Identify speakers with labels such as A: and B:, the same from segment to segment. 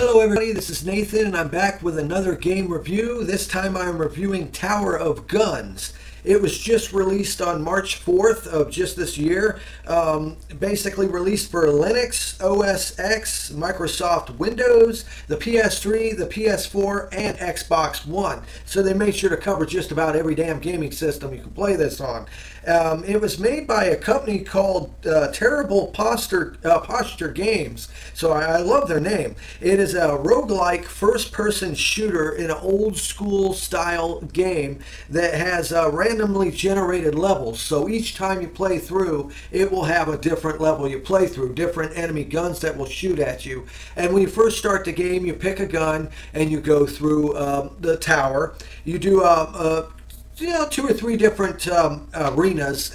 A: Hello everybody, this is Nathan and I'm back with another game review. This time I'm reviewing Tower of Guns. It was just released on March 4th of just this year. Basically released for Linux, OS X, Microsoft Windows, the PS3, the PS4, and Xbox One. So they made sure to cover just about every damn gaming system you can play this on. It was made by a company called Terrible Posture Games, so I love their name. It is a roguelike first-person shooter in an old-school style game that has randomly generated levels. So each time you play through, it will have a different level you play through, different enemy guns that will shoot at you. And when you first start the game, you pick a gun and you go through the tower. You do two or three different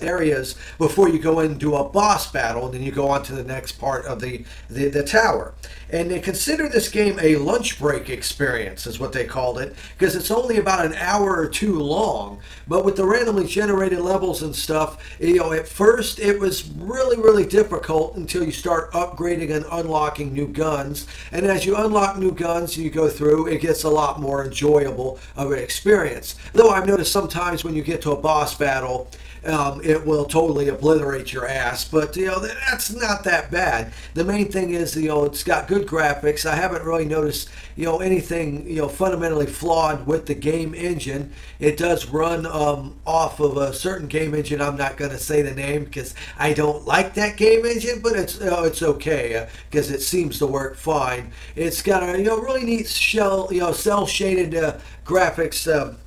A: areas before you go into a boss battle, and then you go on to the next part of the tower. And they consider this game a lunch break experience, is what they called it, because it's only about an hour or two long. But with the randomly generated levels and stuff, at first it was really difficult until you start upgrading and unlocking new guns. And as you unlock new guns, you go through, it gets a lot more enjoyable of an experience. Though I've noticed sometimes when you get to a boss battle, it will totally obliterate your ass, but that's not that bad. The main thing is it's got good graphics. I haven't really noticed anything fundamentally flawed with the game engine. It does run off of a certain game engine. I'm not going to say the name because I don't like that game engine, but it's okay because it seems to work fine. It's got a really neat cell shaded graphics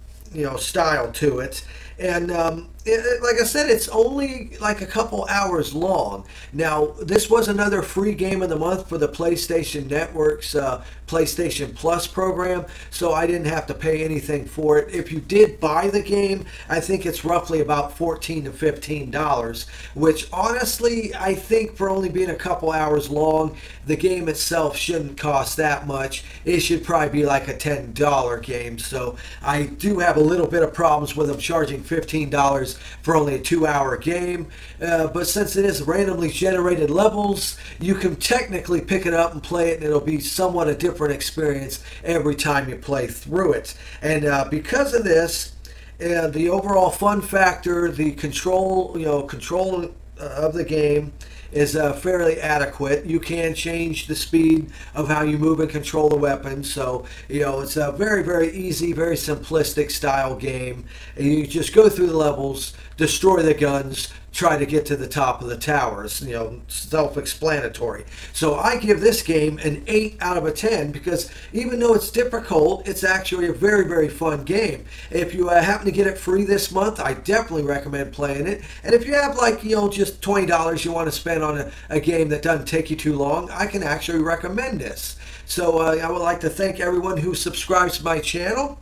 A: style to it. And like I said, it's only like a couple hours long. Now, this was another free game of the month for the PlayStation Network's PlayStation Plus program, so I didn't have to pay anything for it. If you did buy the game, I think it's roughly about $14 to $15, which honestly, I think for only being a couple hours long, the game itself shouldn't cost that much. It should probably be like a $10 game, so I do have a little bit of problems with them charging $15 for only a 2-hour game, but since it is randomly generated levels, you can technically pick it up and play it, and it'll be somewhat a different experience every time you play through it. And because of this, the overall fun factor, the control of the game is fairly adequate. You can change the speed of how you move and control the weapon, so it's a very easy, very simplistic style game. You just go through the levels, destroy the guns, try to get to the top of the towers. Self-explanatory. So I give this game an 8 out of a 10 because even though it's difficult, it's actually a very fun game. If you happen to get it free this month, I definitely recommend playing it. And if you have just $20 you want to spend on a game that doesn't take you too long, I can actually recommend this. So I would like to thank everyone who subscribes to my channel.